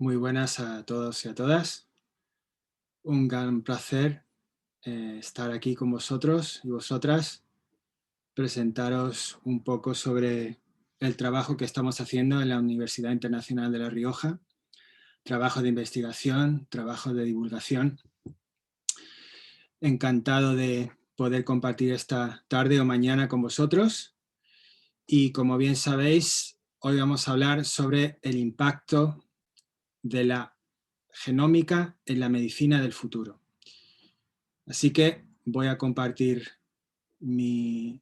Muy buenas a todos y a todas. Un gran placer estar aquí con vosotros y vosotras, presentaros un poco sobre el trabajo que estamos haciendo en la Universidad Internacional de La Rioja, trabajo de investigación, trabajo de divulgación. Encantado de poder compartir esta tarde o mañana con vosotros. Y como bien sabéis, hoy vamos a hablar sobre el impacto de la genómica en la medicina del futuro. Así que voy a compartir mi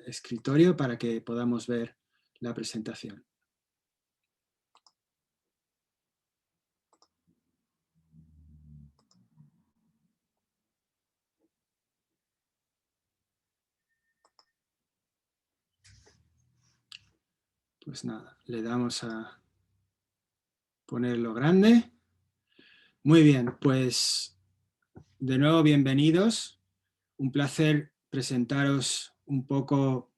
escritorio para que podamos ver la presentación. Pues nada, le damos a ponerlo grande. Muy bien, pues de nuevo bienvenidos. Un placer presentaros un poco,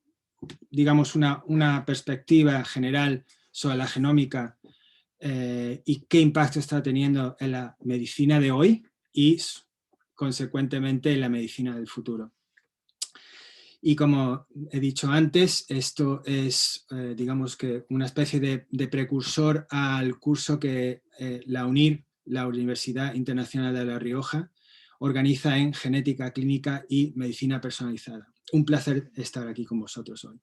digamos, una perspectiva general sobre la genómica y qué impacto está teniendo en la medicina de hoy y, consecuentemente, en la medicina del futuro. Y como he dicho antes, esto es, digamos que una especie de precursor al curso que la UNIR, la Universidad Internacional de La Rioja, organiza en Genética Clínica y Medicina Personalizada. Un placer estar aquí con vosotros hoy.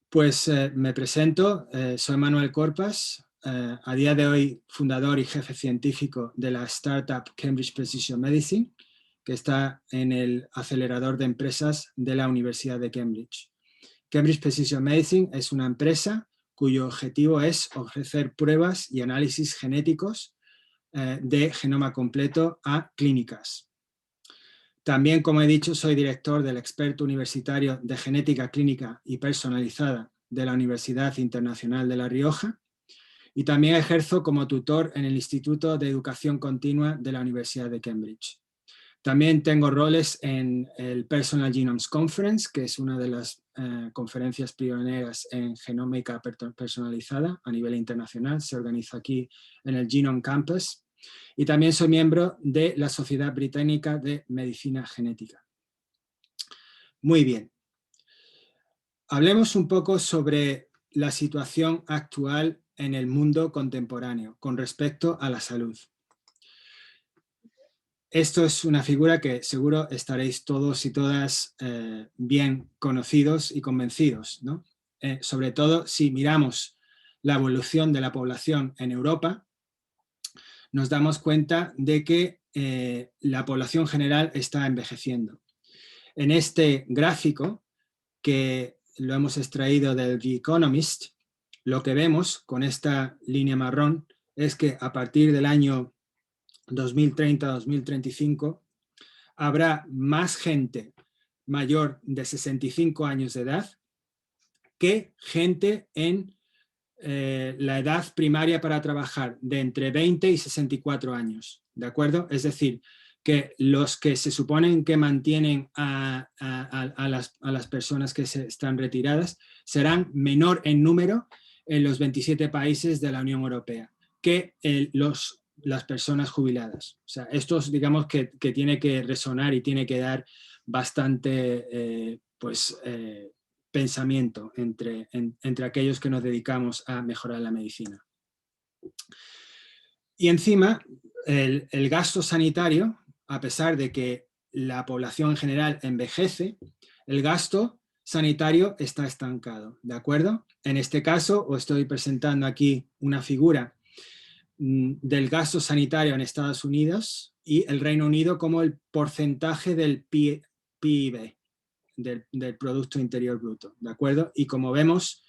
Pues me presento, soy Manuel Corpas, a día de hoy fundador y jefe científico de la startup Cambridge Precision Medicine, que está en el acelerador de empresas de la Universidad de Cambridge. Cambridge Precision Medicine es una empresa cuyo objetivo es ofrecer pruebas y análisis genéticos de genoma completo a clínicas. También, como he dicho, soy director del experto universitario de genética clínica y personalizada de la Universidad Internacional de La Rioja y también ejerzo como tutor en el Instituto de Educación Continua de la Universidad de Cambridge. También tengo roles en el Personal Genomes Conference, que es una de las conferencias pioneras en genómica personalizada a nivel internacional. Se organiza aquí en el Genome Campus. Y también soy miembro de la Sociedad Británica de Medicina Genética. Muy bien. Hablemos un poco sobre la situación actual en el mundo contemporáneo con respecto a la salud. Esto es una figura que seguro estaréis todos y todas bien conocidos y convencidos, ¿no? Sobre todo si miramos la evolución de la población en Europa, nos damos cuenta de que la población general está envejeciendo. En este gráfico, que lo hemos extraído del The Economist, lo que vemos con esta línea marrón es que a partir del año 2030-2035 habrá más gente mayor de 65 años de edad que gente en la edad primaria para trabajar de entre 20 y 64 años, ¿de acuerdo? Es decir, que los que se suponen que mantienen a las personas que se están retiradas serán menor en número en los 27 países de la Unión Europea que las personas jubiladas. O sea, esto digamos que tiene que resonar y tiene que dar bastante pensamiento entre aquellos que nos dedicamos a mejorar la medicina. Y encima, el gasto sanitario, a pesar de que la población en general envejece, el gasto sanitario está estancado, ¿de acuerdo? En este caso, os estoy presentando aquí una figura del gasto sanitario en Estados Unidos y el Reino Unido como el porcentaje del PIB, del Producto Interior Bruto, ¿de acuerdo? Y como vemos,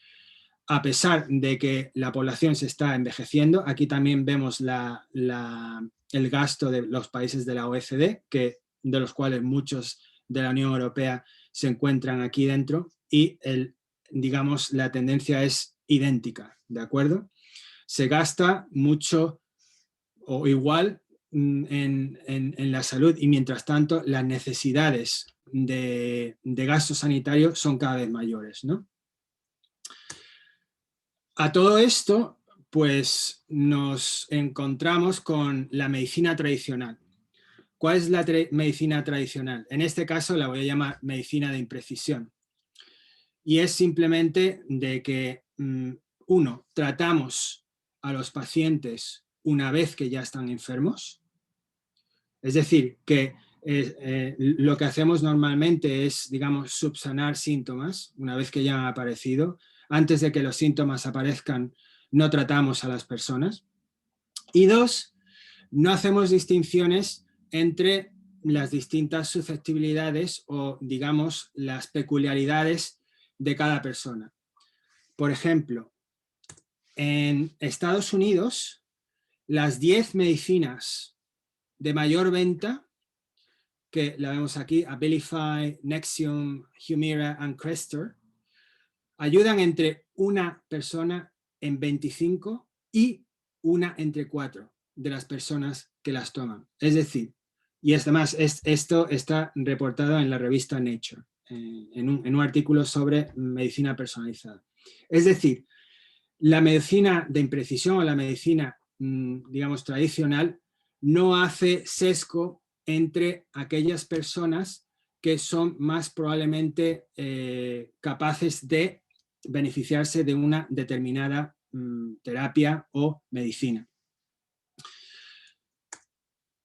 a pesar de que la población se está envejeciendo, aquí también vemos el gasto de los países de la OECD, de los cuales muchos de la Unión Europea se encuentran aquí dentro, y digamos, la tendencia es idéntica, ¿de acuerdo? Se gasta mucho o igual en la salud y mientras tanto las necesidades de gasto sanitario son cada vez mayores, ¿no? A todo esto, pues nos encontramos con la medicina tradicional. ¿Cuál es la medicina tradicional? En este caso la voy a llamar medicina de imprecisión. Y es simplemente de que, uno, tratamos a los pacientes una vez que ya están enfermos. Es decir, que lo que hacemos normalmente es, digamos, subsanar síntomas una vez que ya han aparecido. Antes de que los síntomas aparezcan, no tratamos a las personas. Y dos, no hacemos distinciones entre las distintas susceptibilidades o, digamos, las peculiaridades de cada persona. Por ejemplo, en Estados Unidos, las 10 medicinas de mayor venta, que la vemos aquí, Abilify, Nexium, Humira y Crestor, ayudan entre una persona en 25 y una entre 4 de las personas que las toman. Es decir, y además esto está reportado en la revista Nature, en un artículo sobre medicina personalizada. Es decir, la medicina de imprecisión o la medicina, digamos, tradicional no hace sesgo entre aquellas personas que son más probablemente capaces de beneficiarse de una determinada terapia o medicina.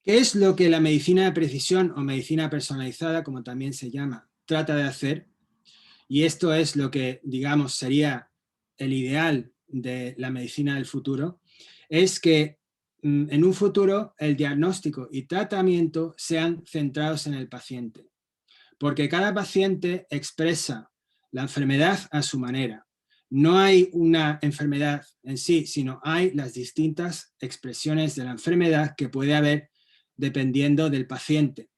¿Qué es lo que la medicina de precisión o medicina personalizada, como también se llama, trata de hacer? Y esto es lo que, digamos, sería el ideal de la medicina del futuro, es que en un futuro el diagnóstico y tratamiento sean centrados en el paciente. Porque cada paciente expresa la enfermedad a su manera. No hay una enfermedad en sí, sino hay las distintas expresiones de la enfermedad que puede haber dependiendo del paciente.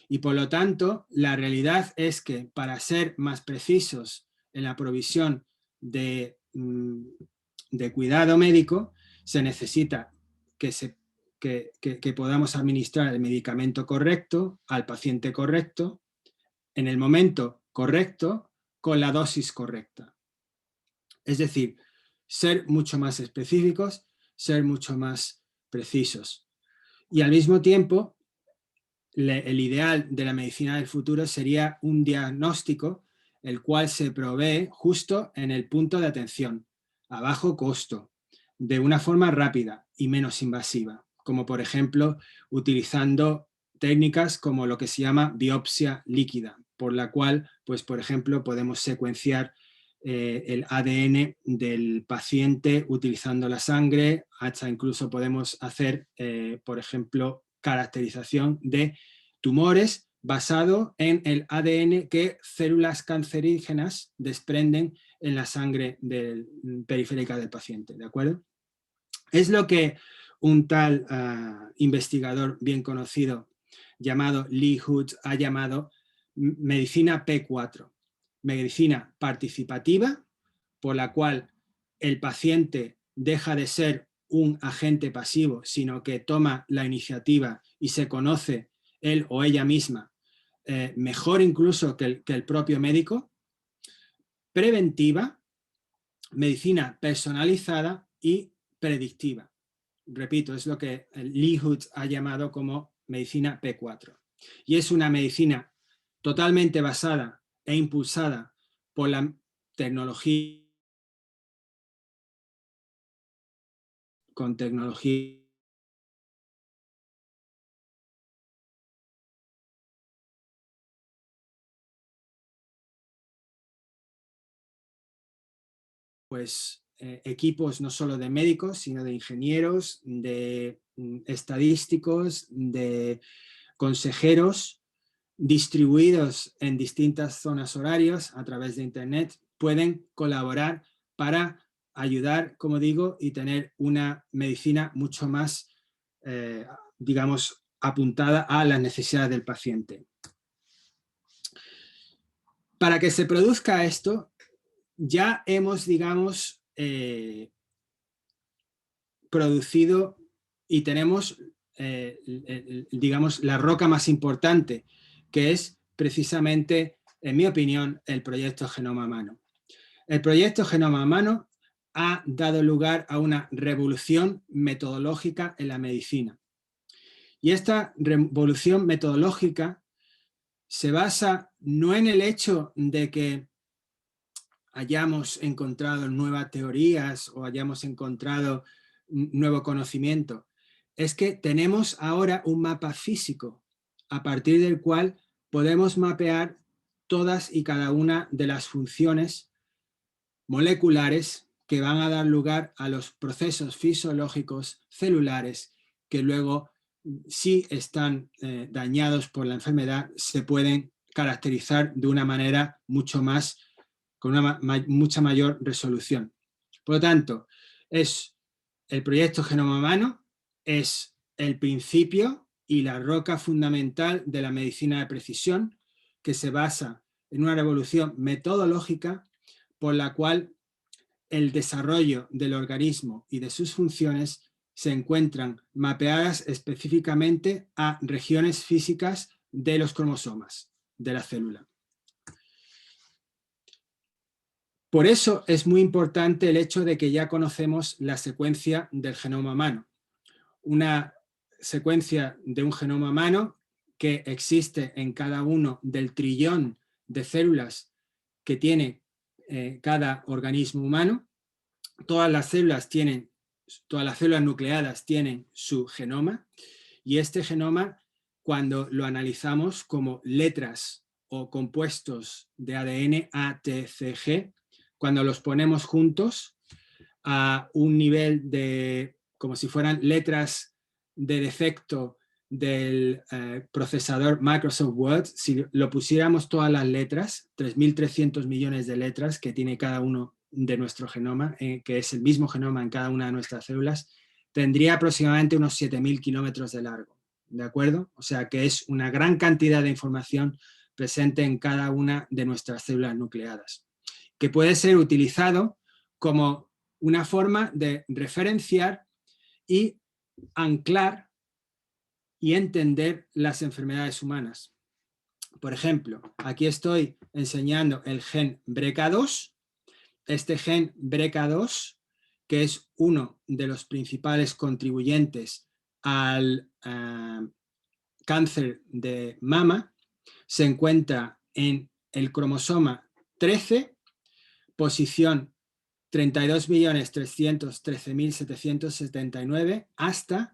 Y por lo tanto, la realidad es que para ser más precisos en la provisión de cuidado médico, se necesita que podamos administrar el medicamento correcto al paciente correcto, en el momento correcto, con la dosis correcta. Es decir, ser mucho más específicos, ser mucho más precisos. Y al mismo tiempo, el ideal de la medicina del futuro sería un diagnóstico el cual se provee justo en el punto de atención, a bajo costo, de una forma rápida y menos invasiva, como por ejemplo utilizando técnicas como lo que se llama biopsia líquida, por la cual, pues por ejemplo, podemos secuenciar el ADN del paciente utilizando la sangre, hasta incluso podemos hacer, por ejemplo, caracterización de tumores basado en el ADN que células cancerígenas desprenden en la sangre periférica del paciente, ¿de acuerdo? Es lo que un tal investigador bien conocido llamado Lee Hood ha llamado medicina P4, medicina participativa, por la cual el paciente deja de ser un agente pasivo, sino que toma la iniciativa y se conoce él o ella misma mejor incluso que el propio médico. Preventiva, medicina personalizada y predictiva. Repito, es lo que Lee Hood ha llamado como medicina P4. Y es una medicina totalmente basada e impulsada por la tecnología, con tecnología pues equipos no solo de médicos, sino de ingenieros, de estadísticos, de consejeros, distribuidos en distintas zonas horarias a través de Internet, pueden colaborar para ayudar, como digo, y tener una medicina mucho más, digamos, apuntada a las necesidades del paciente. Para que se produzca esto, ya hemos, digamos, producido y tenemos, digamos, la roca más importante, que es precisamente, en mi opinión, el proyecto Genoma Humano. El proyecto Genoma Humano ha dado lugar a una revolución metodológica en la medicina. Y esta revolución metodológica se basa no en el hecho de que hayamos encontrado nuevas teorías o hayamos encontrado nuevo conocimiento, es que tenemos ahora un mapa físico a partir del cual podemos mapear todas y cada una de las funciones moleculares que van a dar lugar a los procesos fisiológicos celulares que luego, si están dañados por la enfermedad, se pueden caracterizar de una manera mucho más, con una mucha mayor resolución. Por lo tanto, el proyecto Genoma Humano es el principio y la roca fundamental de la medicina de precisión, que se basa en una revolución metodológica por la cual el desarrollo del organismo y de sus funciones se encuentran mapeadas específicamente a regiones físicas de los cromosomas de la célula. Por eso es muy importante el hecho de que ya conocemos la secuencia del genoma humano. Una secuencia de un genoma humano que existe en cada uno del trillón de células que tiene cada organismo humano. Todas las células nucleadas tienen su genoma, y este genoma, cuando lo analizamos como letras o compuestos de ADN A, T, C, G, cuando los ponemos juntos a un nivel de, como si fueran letras de defecto del procesador Microsoft Word, si lo pusiéramos todas las letras, 3.300 millones de letras que tiene cada uno de nuestro genoma, que es el mismo genoma en cada una de nuestras células, tendría aproximadamente unos 7.000 kilómetros de largo, ¿de acuerdo? O sea que es una gran cantidad de información presente en cada una de nuestras células nucleadas, que puede ser utilizado como una forma de referenciar y anclar y entender las enfermedades humanas. Por ejemplo, aquí estoy enseñando el gen BRCA2. Este gen BRCA2, que es uno de los principales contribuyentes al cáncer de mama, se encuentra en el cromosoma 13, posición 32.313.779, hasta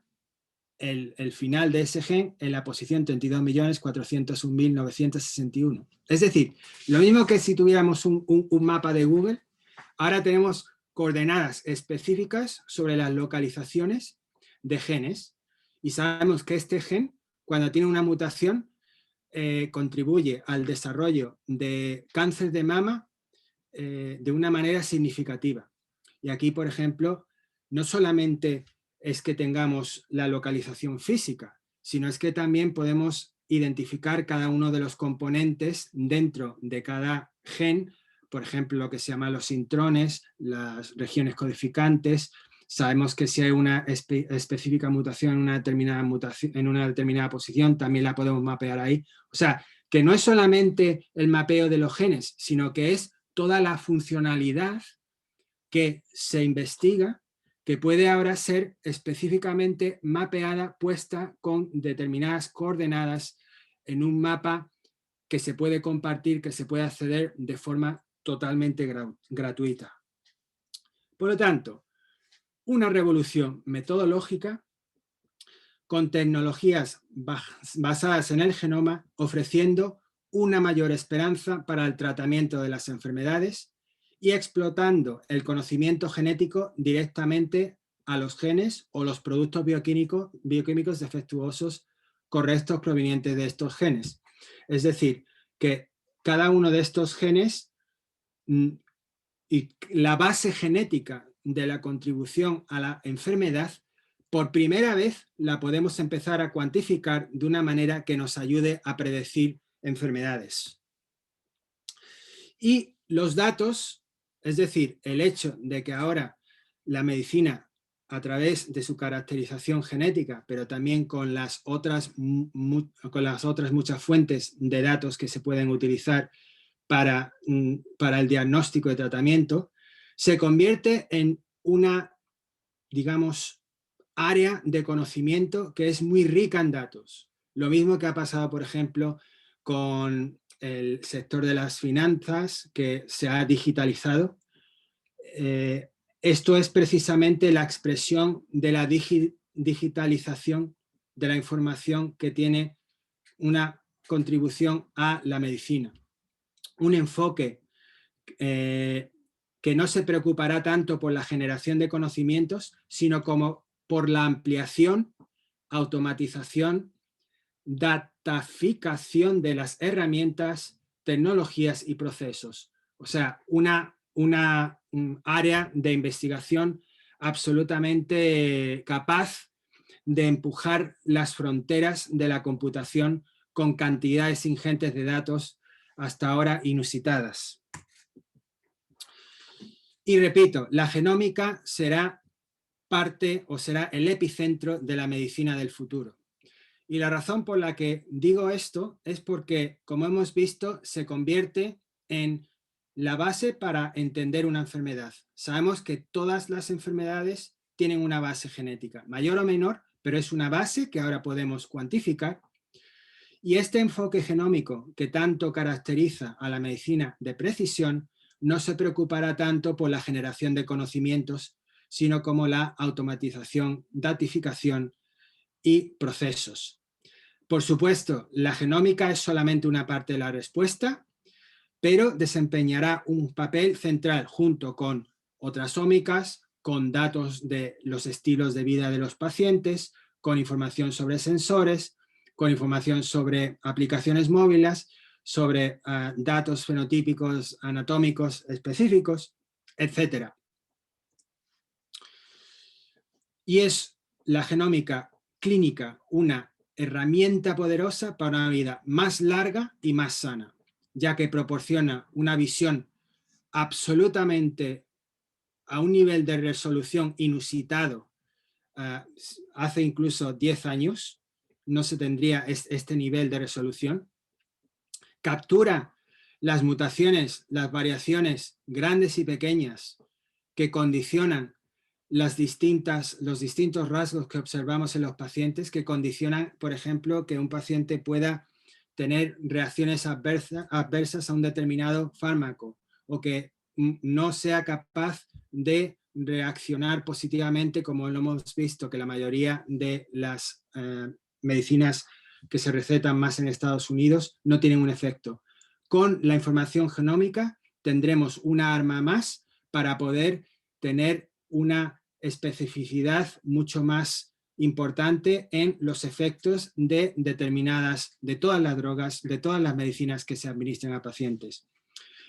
el final de ese gen en la posición 32.401.961. Es decir, lo mismo que si tuviéramos un mapa de Google, ahora tenemos coordenadas específicas sobre las localizaciones de genes, y sabemos que este gen, cuando tiene una mutación, contribuye al desarrollo de cáncer de mama de una manera significativa. Y aquí, por ejemplo, no solamente es que tengamos la localización física, sino es que también podemos identificar cada uno de los componentes dentro de cada gen, por ejemplo, lo que se llama los intrones, las regiones codificantes. Sabemos que si hay una específica mutación en una determinada posición, también la podemos mapear ahí. O sea, que no es solamente el mapeo de los genes, sino que es toda la funcionalidad que se investiga, que puede ahora ser específicamente mapeada, puesta con determinadas coordenadas en un mapa que se puede compartir, que se puede acceder de forma totalmente gratuita. Por lo tanto, una revolución metodológica con tecnologías basadas en el genoma, ofreciendo una mayor esperanza para el tratamiento de las enfermedades y explotando el conocimiento genético directamente a los genes o los productos bioquímicos defectuosos correctos provenientes de estos genes. Es decir, que cada uno de estos genes y la base genética de la contribución a la enfermedad, por primera vez la podemos empezar a cuantificar de una manera que nos ayude a predecir enfermedades. Y los datos, es decir, el hecho de que ahora la medicina, a través de su caracterización genética, pero también con las otras muchas fuentes de datos que se pueden utilizar para el diagnóstico y tratamiento, se convierte en una, digamos, área de conocimiento que es muy rica en datos. Lo mismo que ha pasado, por ejemplo, con el sector de las finanzas, que se ha digitalizado. Esto es precisamente la expresión de la digitalización de la información que tiene una contribución a la medicina. Un enfoque que no se preocupará tanto por la generación de conocimientos, sino como por la ampliación, automatización, dataficación de las herramientas, tecnologías y procesos. O sea, una área de investigación absolutamente capaz de empujar las fronteras de la computación con cantidades ingentes de datos hasta ahora inusitadas. Y repito, la genómica será parte o será el epicentro de la medicina del futuro. Y la razón por la que digo esto es porque, como hemos visto, se convierte en la base para entender una enfermedad. Sabemos que todas las enfermedades tienen una base genética, mayor o menor, pero es una base que ahora podemos cuantificar. Y este enfoque genómico que tanto caracteriza a la medicina de precisión no se preocupará tanto por la generación de conocimientos, sino como la automatización, datificación y procesos. Por supuesto, la genómica es solamente una parte de la respuesta, pero desempeñará un papel central junto con otras ómicas, con datos de los estilos de vida de los pacientes, con información sobre sensores, con información sobre aplicaciones móviles, sobre datos fenotípicos, anatómicos específicos, etc. Y es la genómica clínica una herramienta poderosa para una vida más larga y más sana, ya que proporciona una visión absolutamente a un nivel de resolución inusitado. Hace incluso 10 años no se tendría este nivel de resolución. Captura las mutaciones, las variaciones grandes y pequeñas que condicionan los distintos rasgos que observamos en los pacientes, que condicionan, por ejemplo, que un paciente pueda tener reacciones adversas a un determinado fármaco o que no sea capaz de reaccionar positivamente, como lo hemos visto que la mayoría de las medicinas que se recetan más en Estados Unidos no tienen un efecto. Con la información genómica tendremos una arma más para poder tener una especificidad mucho más importante en los efectos de todas las drogas, de todas las medicinas que se administran a pacientes.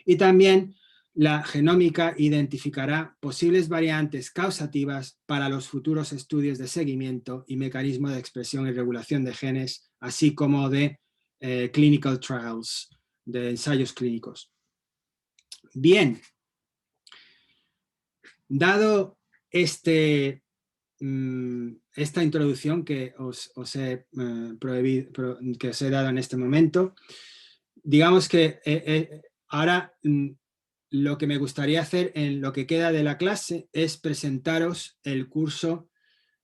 Y también la genómica identificará posibles variantes causativas para los futuros estudios de seguimiento y mecanismos de expresión y regulación de genes, así como de clinical trials, de ensayos clínicos. Bien, dado esta introducción que os he dado en este momento, digamos que ahora lo que me gustaría hacer en lo que queda de la clase es presentaros el curso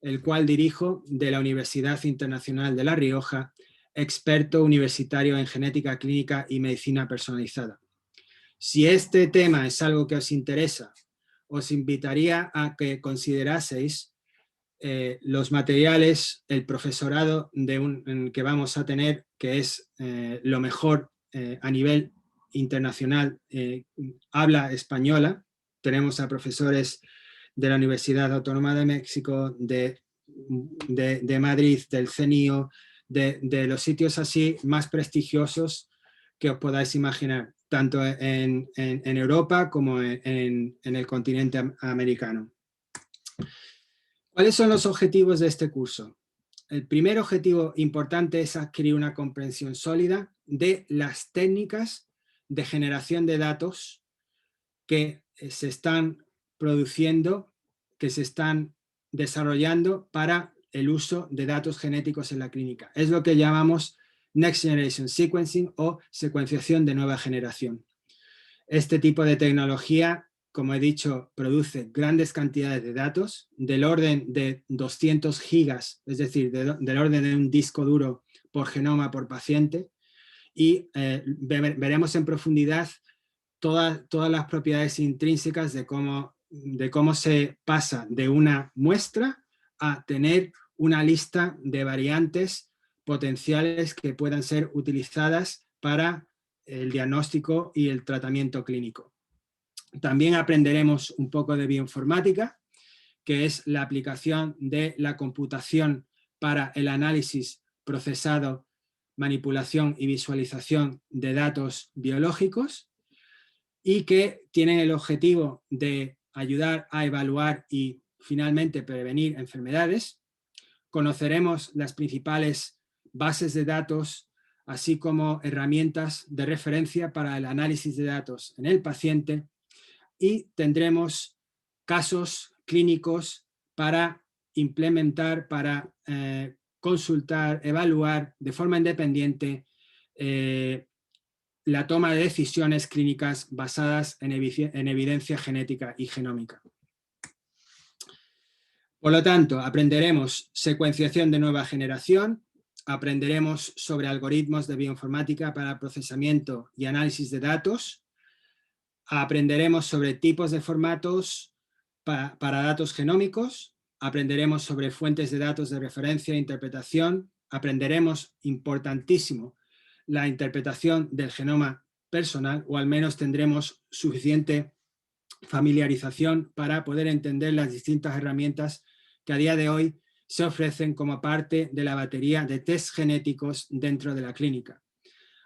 el cual dirijo de la Universidad Internacional de La Rioja, experto universitario en genética clínica y medicina personalizada. Si este tema es algo que os interesa, os invitaría a que consideraseis los materiales, el profesorado que vamos a tener, que es lo mejor a nivel internacional, habla española. Tenemos a profesores de la Universidad Autónoma de México, de Madrid, del CENIO, de los sitios así más prestigiosos que os podáis imaginar, tanto en Europa como en el continente americano. ¿Cuáles son los objetivos de este curso? El primer objetivo importante es adquirir una comprensión sólida de las técnicas de generación de datos que se están produciendo, que se están desarrollando para el uso de datos genéticos en la clínica. Es lo que llamamos Next Generation Sequencing o secuenciación de nueva generación. Este tipo de tecnología como he dicho, produce grandes cantidades de datos, del orden de 200 gigas, es decir, del orden de un disco duro por genoma por paciente, y veremos en profundidad todas las propiedades intrínsecas de cómo se pasa de una muestra a tener una lista de variantes potenciales que puedan ser utilizadas para el diagnóstico y el tratamiento clínico. También aprenderemos un poco de bioinformática, que es la aplicación de la computación para el análisis, procesado, manipulación y visualización de datos biológicos, y que tienen el objetivo de ayudar a evaluar y finalmente prevenir enfermedades. Conoceremos las principales bases de datos, así como herramientas de referencia para el análisis de datos en el paciente, y tendremos casos clínicos para implementar, para consultar, evaluar de forma independiente la toma de decisiones clínicas basadas en evidencia genética y genómica. Por lo tanto, aprenderemos secuenciación de nueva generación, aprenderemos sobre algoritmos de bioinformática para procesamiento y análisis de datos, aprenderemos sobre tipos de formatos para datos genómicos, aprenderemos sobre fuentes de datos de referencia e interpretación, aprenderemos, importantísimo, la interpretación del genoma personal, o al menos tendremos suficiente familiarización para poder entender las distintas herramientas que a día de hoy se ofrecen como parte de la batería de test genéticos dentro de la clínica.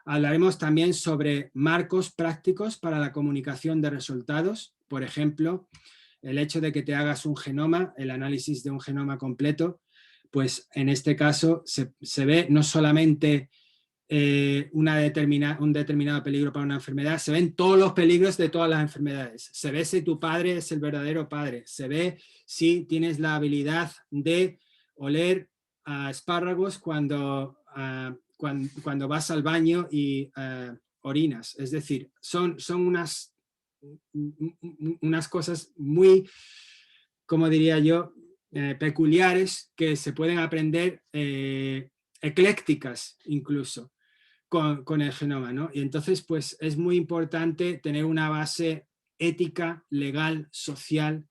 Hablaremos también sobre marcos prácticos para la comunicación de resultados, por ejemplo, el hecho de que te hagas un genoma, el análisis de un genoma completo, pues en este caso se ve no solamente un determinado peligro para una enfermedad, se ven todos los peligros de todas las enfermedades. Se ve si tu padre es el verdadero padre, se ve si tienes la habilidad de oler a espárragos cuando vas al baño y orinas. Es decir, son unas cosas muy, como diría yo, peculiares que se pueden aprender, eclécticas incluso, con el genoma, ¿no? Y entonces, pues es muy importante tener una base ética, legal, social,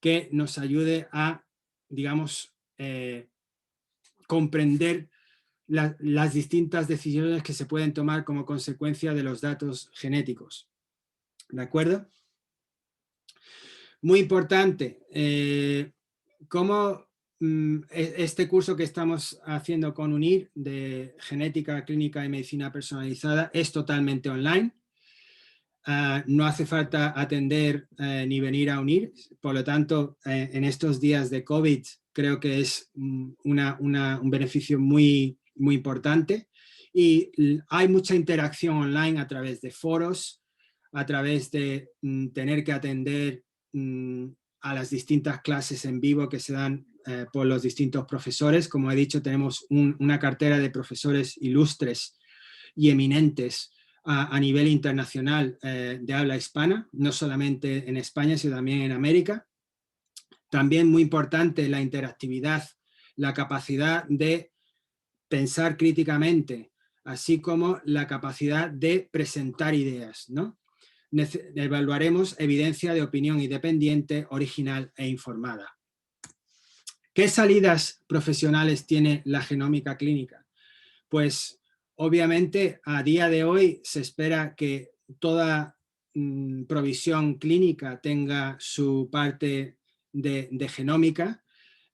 que nos ayude a, digamos, comprender las distintas decisiones que se pueden tomar como consecuencia de los datos genéticos. ¿De acuerdo? Muy importante, cómo este curso que estamos haciendo con UNIR de genética clínica y medicina personalizada es totalmente online. No hace falta atender ni venir a UNIR, por lo tanto, en estos días de COVID creo que es un beneficio muy importante, y hay mucha interacción online a través de foros, a través de tener que atender a las distintas clases en vivo que se dan por los distintos profesores. Como he dicho, tenemos una cartera de profesores ilustres y eminentes a nivel internacional de habla hispana, no solamente en España, sino también en América. También muy importante la interactividad, la capacidad de pensar críticamente, así como la capacidad de presentar ideas, ¿no? Evaluaremos evidencia de opinión independiente, original e informada. ¿Qué salidas profesionales tiene la genómica clínica? Pues obviamente a día de hoy se espera que toda provisión clínica tenga su parte de genómica,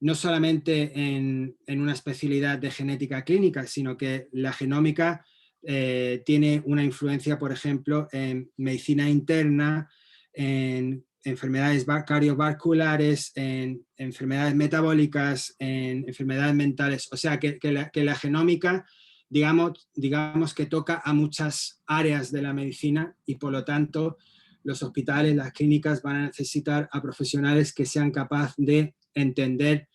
no solamente en una especialidad de genética clínica, sino que la genómica tiene una influencia, por ejemplo, en medicina interna, en enfermedades cardiovasculares, en enfermedades metabólicas, en enfermedades mentales. O sea, que la genómica, digamos que toca a muchas áreas de la medicina, y por lo tanto los hospitales, las clínicas van a necesitar a profesionales que sean capaces de entender,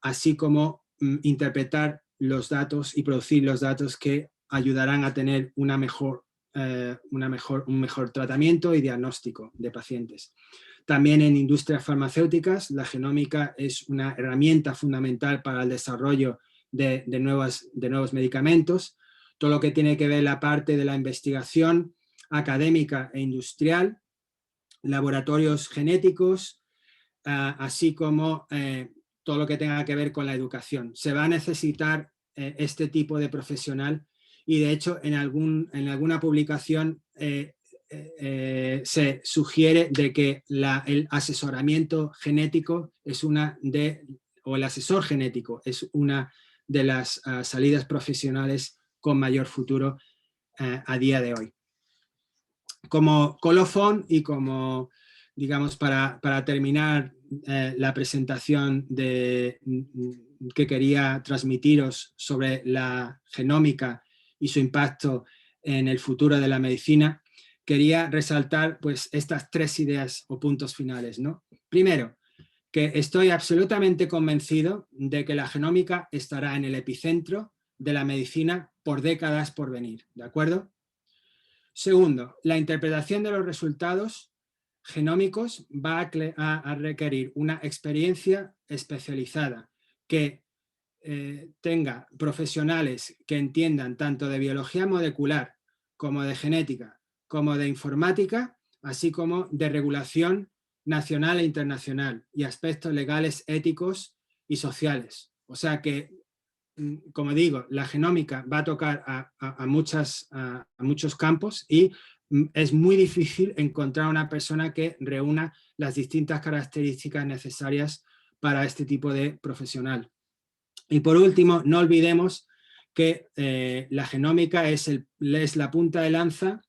así como interpretar los datos y producir los datos que ayudarán a tener una mejor un mejor tratamiento y diagnóstico de pacientes. También en industrias farmacéuticas, la genómica es una herramienta fundamental para el desarrollo de nuevos medicamentos. Todo lo que tiene que ver la parte de la investigación académica e industrial, laboratorios genéticos, así como todo lo que tenga que ver con la educación. Se va a necesitar este tipo de profesional y de hecho en alguna publicación se sugiere de que el asesoramiento genético es o el asesor genético es una de las salidas profesionales con mayor futuro a día de hoy. Como colofón y como, digamos, para terminar la presentación que quería transmitiros sobre la genómica y su impacto en el futuro de la medicina, quería resaltar pues estas 3 ideas o puntos finales, ¿no? Primero, que estoy absolutamente convencido de que la genómica estará en el epicentro de la medicina por décadas por venir, ¿de acuerdo? Segundo, la interpretación de los resultados genómicos va a requerir una experiencia especializada que tenga profesionales que entiendan tanto de biología molecular como de genética, como de informática, así como de regulación nacional e internacional y aspectos legales, éticos y sociales. O sea que, como digo, la genómica va a tocar a muchos campos y es muy difícil encontrar una persona que reúna las distintas características necesarias para este tipo de profesional. Y por último, no olvidemos que la genómica es la punta de lanza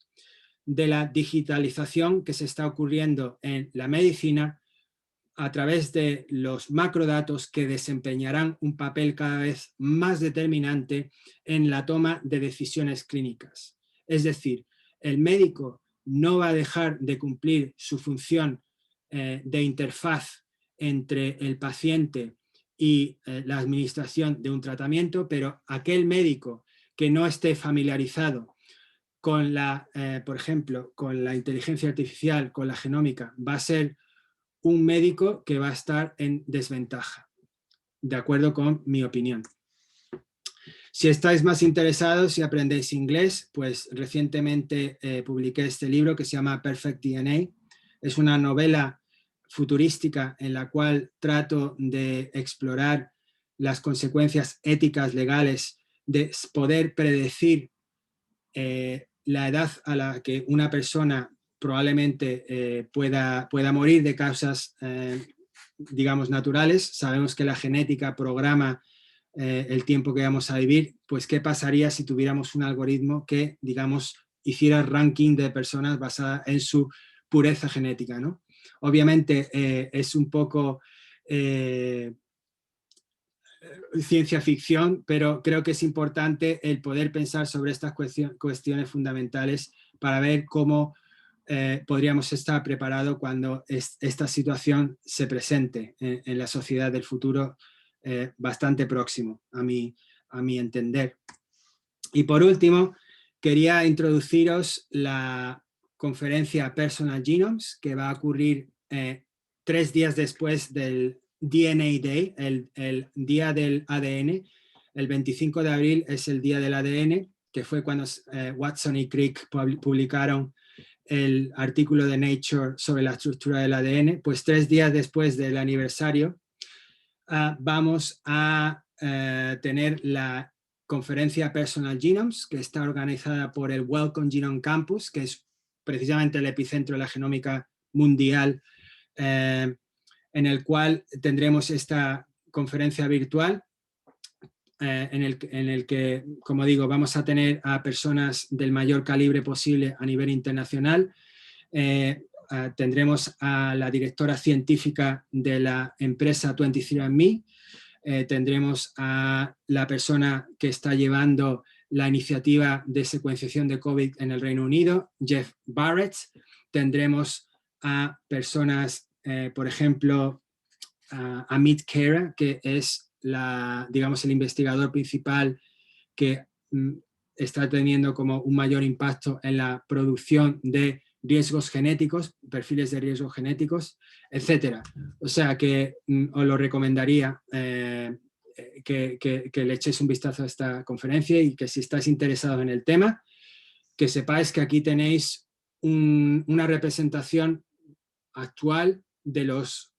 de la digitalización que se está ocurriendo en la medicina a través de los macrodatos que desempeñarán un papel cada vez más determinante en la toma de decisiones clínicas. Es decir, el médico no va a dejar de cumplir su función de interfaz entre el paciente y la administración de un tratamiento, pero aquel médico que no esté familiarizado con por ejemplo, con la inteligencia artificial, con la genómica, va a ser un médico que va a estar en desventaja, de acuerdo con mi opinión. Si estáis más interesados y aprendéis inglés, pues recientemente publiqué este libro que se llama Perfect DNA. Es una novela futurística en la cual trato de explorar las consecuencias éticas, legales, de poder predecir la edad a la que una persona probablemente pueda morir de causas, digamos, naturales. Sabemos que la genética programa el tiempo que vamos a vivir. Pues, ¿qué pasaría si tuviéramos un algoritmo que, digamos, hiciera ranking de personas basada en su pureza genética, ¿no? Obviamente es un poco ciencia ficción, pero creo que es importante el poder pensar sobre estas cuestiones fundamentales para ver cómo podríamos estar preparados cuando esta situación se presente en la sociedad del futuro bastante próximo, a mi entender. Y por último, quería introduciros la conferencia Personal Genomes, que va a ocurrir 3 días después del DNA Day, el día del ADN. El 25 de abril es el día del ADN, que fue cuando Watson y Crick publicaron el artículo de Nature sobre la estructura del ADN. Pues 3 días después del aniversario vamos a tener la conferencia Personal Genomes, que está organizada por el Wellcome Genome Campus, que es precisamente el epicentro de la genómica mundial, en el cual tendremos esta conferencia virtual en el que, como digo, vamos a tener a personas del mayor calibre posible a nivel internacional. Tendremos a la directora científica de la empresa 23andMe, tendremos a la persona que está llevando la iniciativa de secuenciación de COVID en el Reino Unido, Jeff Barrett. Tendremos a personas, por ejemplo, Amit Khera, que es digamos, el investigador principal que está teniendo como un mayor impacto en la producción de riesgos genéticos, perfiles de riesgos genéticos, etcétera. O sea que os lo recomendaría que le echéis un vistazo a esta conferencia y que si estáis interesados en el tema, que sepáis que aquí tenéis una representación actual de los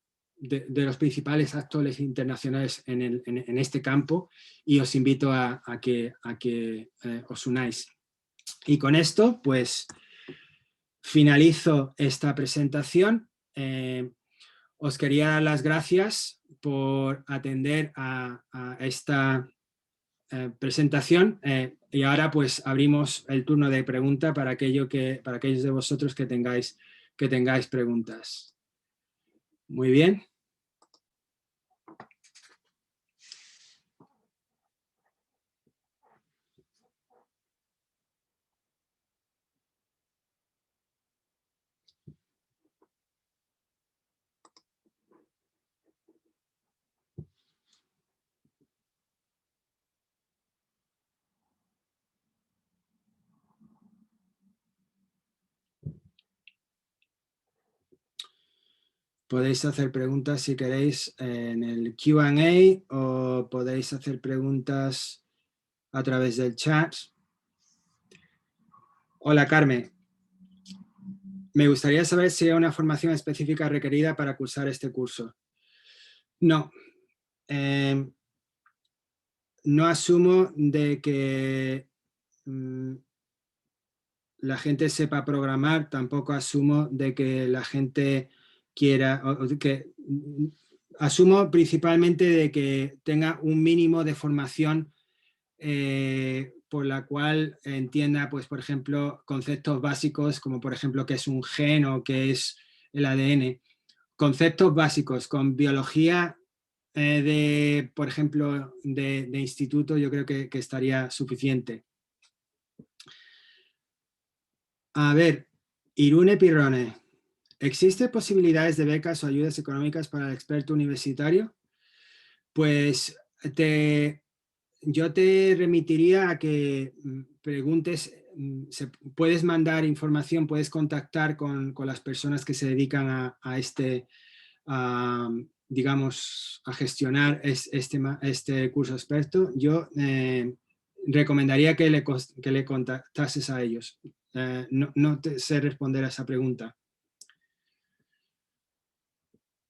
principales actores internacionales en este campo y os invito a que os unáis. Y con esto, pues, finalizo esta presentación. Os quería dar las gracias por atender a esta presentación y ahora pues abrimos el turno de pregunta para aquellos de vosotros que tengáis preguntas. Muy bien. Podéis hacer preguntas si queréis en el Q&A o podéis hacer preguntas a través del chat. Hola, Carmen. Me gustaría saber si hay una formación específica requerida para cursar este curso. No. No asumo de que la gente sepa programar, tampoco asumo de que la gente quiera, asumo principalmente de que tenga un mínimo de formación por la cual entienda, pues, por ejemplo, conceptos básicos como, por ejemplo, qué es un gen o qué es el ADN. Conceptos básicos con biología por ejemplo, de instituto, yo creo que estaría suficiente. A ver, Irune Pirrone, ¿existen posibilidades de becas o ayudas económicas para el experto universitario? Pues yo te remitiría a que preguntes, puedes mandar información, puedes contactar con las personas que se dedican a digamos, a gestionar este curso experto. Yo recomendaría que le contactases a ellos. No te sé responder a esa pregunta.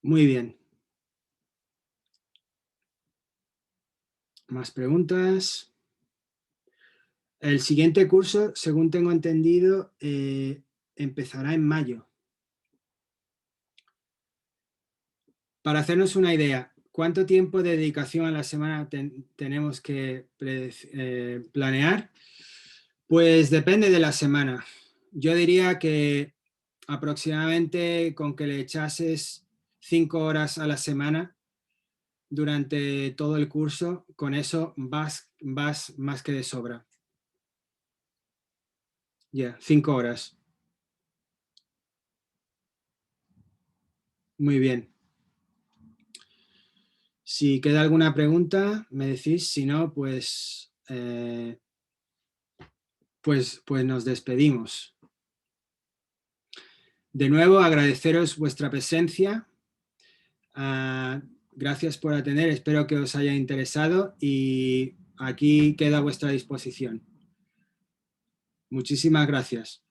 Muy bien. ¿Más preguntas? El siguiente curso, según tengo entendido, empezará en mayo. Para hacernos una idea, ¿cuánto tiempo de dedicación a la semana tenemos que planear? Pues depende de la semana. Yo diría que aproximadamente con que le echases 5 horas a la semana durante todo el curso, con eso vas más que de sobra. Ya, 5 horas. Muy bien. Si queda alguna pregunta, me decís. Si no, pues nos despedimos. De nuevo, agradeceros vuestra presencia. Gracias por atender, espero que os haya interesado y aquí queda a vuestra disposición. Muchísimas gracias.